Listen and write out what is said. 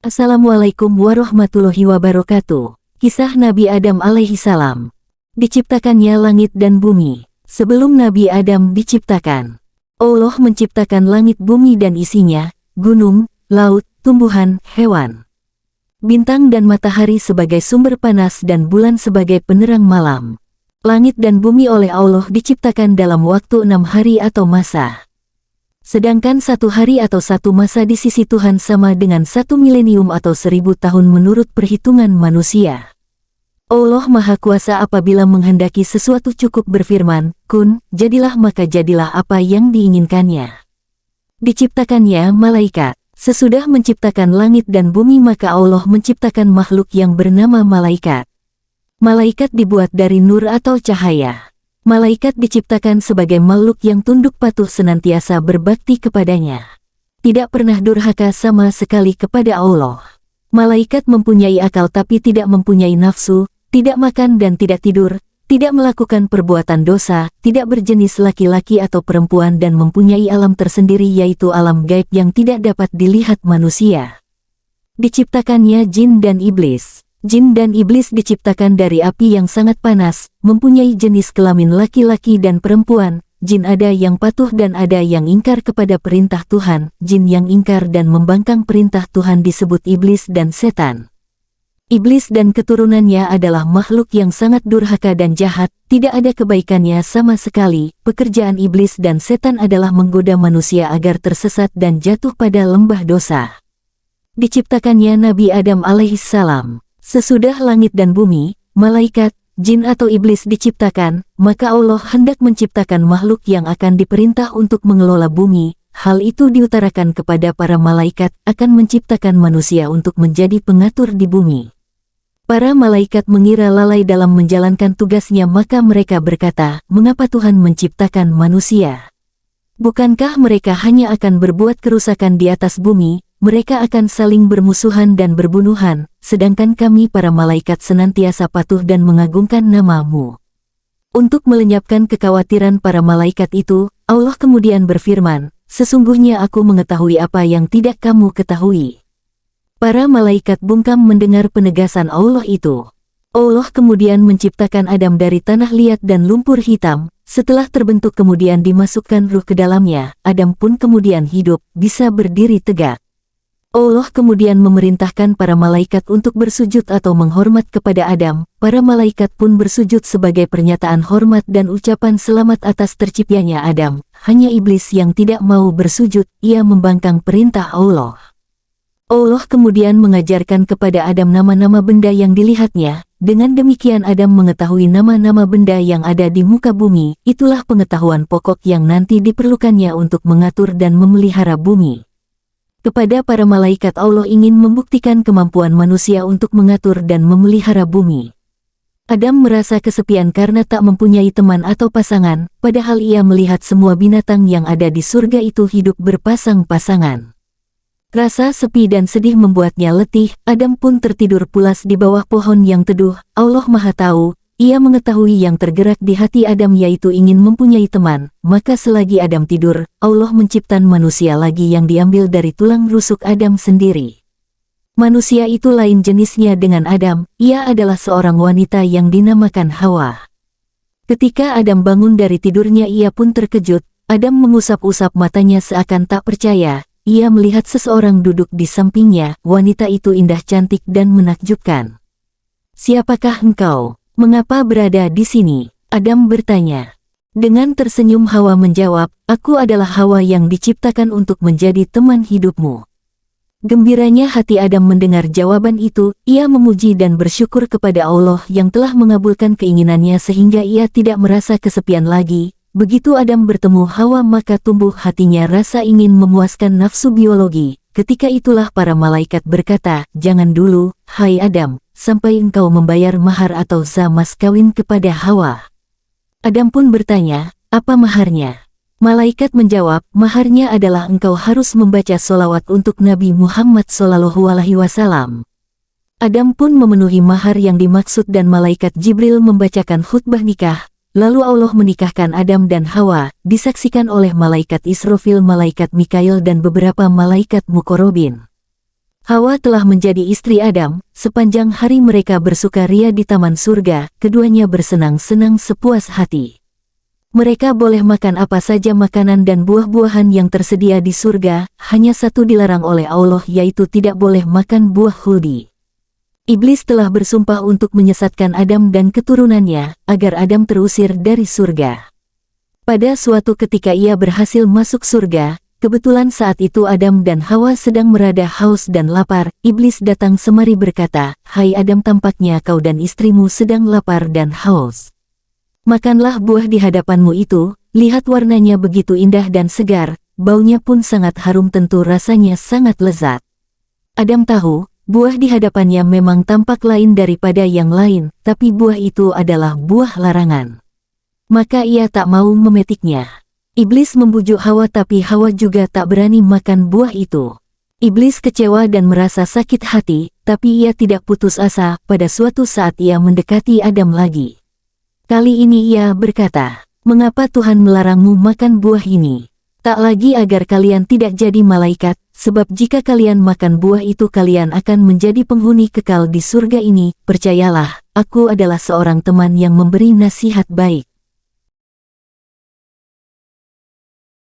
Assalamualaikum warahmatullahi wabarakatuh. Kisah Nabi Adam alaihi salam. Diciptakannya langit dan bumi. Sebelum Nabi Adam diciptakan, Allah menciptakan langit bumi dan isinya, gunung, laut, tumbuhan, hewan, bintang dan matahari sebagai sumber panas dan bulan sebagai penerang malam. Langit dan bumi oleh Allah diciptakan dalam waktu 6 hari atau masa. Sedangkan 1 hari atau 1 masa di sisi Tuhan sama dengan 1 milenium atau 1000 tahun menurut perhitungan manusia. Allah Maha Kuasa apabila menghendaki sesuatu cukup berfirman, kun, jadilah maka jadilah apa yang diinginkannya. Diciptakannya malaikat. Sesudah menciptakan langit dan bumi maka Allah menciptakan makhluk yang bernama malaikat. Malaikat dibuat dari nur atau cahaya. Malaikat diciptakan sebagai makhluk yang tunduk patuh senantiasa berbakti kepadanya. Tidak pernah durhaka sama sekali kepada Allah. Malaikat mempunyai akal tapi tidak mempunyai nafsu, tidak makan dan tidak tidur, tidak melakukan perbuatan dosa, tidak berjenis laki-laki atau perempuan dan mempunyai alam tersendiri yaitu alam gaib yang tidak dapat dilihat manusia. Diciptakannya jin dan iblis. Jin dan iblis diciptakan dari api yang sangat panas, mempunyai jenis kelamin laki-laki dan perempuan. Jin ada yang patuh dan ada yang ingkar kepada perintah Tuhan. Jin yang ingkar dan membangkang perintah Tuhan disebut iblis dan setan. Iblis dan keturunannya adalah makhluk yang sangat durhaka dan jahat, tidak ada kebaikannya sama sekali. Pekerjaan iblis dan setan adalah menggoda manusia agar tersesat dan jatuh pada lembah dosa. Diciptakannya Nabi Adam alaihissalam. Sesudah langit dan bumi, malaikat, jin atau iblis diciptakan, maka Allah hendak menciptakan makhluk yang akan diperintah untuk mengelola bumi. Hal itu diutarakan kepada para malaikat akan menciptakan manusia untuk menjadi pengatur di bumi. Para malaikat mengira lalai dalam menjalankan tugasnya maka mereka berkata, mengapa Tuhan menciptakan manusia? Bukankah mereka hanya akan berbuat kerusakan di atas bumi? Mereka akan saling bermusuhan dan berbunuhan, sedangkan kami para malaikat senantiasa patuh dan mengagungkan nama-Mu. Untuk melenyapkan kekhawatiran para malaikat itu, Allah kemudian berfirman, sesungguhnya aku mengetahui apa yang tidak kamu ketahui. Para malaikat bungkam mendengar penegasan Allah itu. Allah kemudian menciptakan Adam dari tanah liat dan lumpur hitam, setelah terbentuk kemudian dimasukkan ruh ke dalamnya, Adam pun kemudian hidup, bisa berdiri tegak. Allah kemudian memerintahkan para malaikat untuk bersujud atau menghormat kepada Adam. Para malaikat pun bersujud sebagai pernyataan hormat dan ucapan selamat atas terciptanya Adam. Hanya iblis yang tidak mau bersujud, ia membangkang perintah Allah. Allah kemudian mengajarkan kepada Adam nama-nama benda yang dilihatnya. Dengan demikian Adam mengetahui nama-nama benda yang ada di muka bumi. Itulah pengetahuan pokok yang nanti diperlukannya untuk mengatur dan memelihara bumi. Kepada para malaikat Allah ingin membuktikan kemampuan manusia untuk mengatur dan memelihara bumi. Adam merasa kesepian karena tak mempunyai teman atau pasangan, padahal ia melihat semua binatang yang ada di surga itu hidup berpasang-pasangan. Rasa sepi dan sedih membuatnya letih, Adam pun tertidur pulas di bawah pohon yang teduh. Allah Maha Tahu, ia mengetahui yang tergerak di hati Adam yaitu ingin mempunyai teman, maka selagi Adam tidur, Allah menciptakan manusia lagi yang diambil dari tulang rusuk Adam sendiri. Manusia itu lain jenisnya dengan Adam, ia adalah seorang wanita yang dinamakan Hawa. Ketika Adam bangun dari tidurnya ia pun terkejut, Adam mengusap-usap matanya seakan tak percaya, ia melihat seseorang duduk di sampingnya, wanita itu indah cantik dan menakjubkan. Siapakah engkau? Mengapa berada di sini? Adam bertanya. Dengan tersenyum Hawa menjawab, aku adalah Hawa yang diciptakan untuk menjadi teman hidupmu. Gembiranya hati Adam mendengar jawaban itu, ia memuji dan bersyukur kepada Allah yang telah mengabulkan keinginannya sehingga ia tidak merasa kesepian lagi. Begitu Adam bertemu Hawa maka tumbuh hatinya rasa ingin memuaskan nafsu biologi. Ketika itulah para malaikat berkata, jangan dulu, hai Adam, sampai engkau membayar mahar atau mas kawin kepada Hawa. Adam pun bertanya, apa maharnya? Malaikat menjawab, maharnya adalah engkau harus membaca solawat untuk Nabi Muhammad SAW. Adam pun memenuhi mahar yang dimaksud dan malaikat Jibril membacakan khutbah nikah. Lalu Allah menikahkan Adam dan Hawa, disaksikan oleh malaikat Israfil, malaikat Mikail dan beberapa malaikat Muqarrabin. Hawa telah menjadi istri Adam, sepanjang hari mereka bersukaria di taman surga, keduanya bersenang-senang sepuas hati. Mereka boleh makan apa saja makanan dan buah-buahan yang tersedia di surga, hanya satu dilarang oleh Allah yaitu tidak boleh makan buah khuldi. Iblis telah bersumpah untuk menyesatkan Adam dan keturunannya, agar Adam terusir dari surga. Pada suatu ketika ia berhasil masuk surga, kebetulan saat itu Adam dan Hawa sedang merada haus dan lapar. Iblis datang semari berkata, "Hai Adam, tampaknya kau dan istrimu sedang lapar dan haus. Makanlah buah di hadapanmu itu, lihat warnanya begitu indah dan segar, baunya pun sangat harum, tentu rasanya sangat lezat." Adam tahu, buah di hadapannya memang tampak lain daripada yang lain, tapi buah itu adalah buah larangan. Maka ia tak mau memetiknya. Iblis membujuk Hawa tapi Hawa juga tak berani makan buah itu. Iblis kecewa dan merasa sakit hati, tapi ia tidak putus asa. Pada suatu saat ia mendekati Adam lagi. Kali ini ia berkata, "Mengapa Tuhan melarangmu makan buah ini? Tak lagi agar kalian tidak jadi malaikat, sebab jika kalian makan buah itu kalian akan menjadi penghuni kekal di surga ini. Percayalah, aku adalah seorang teman yang memberi nasihat baik."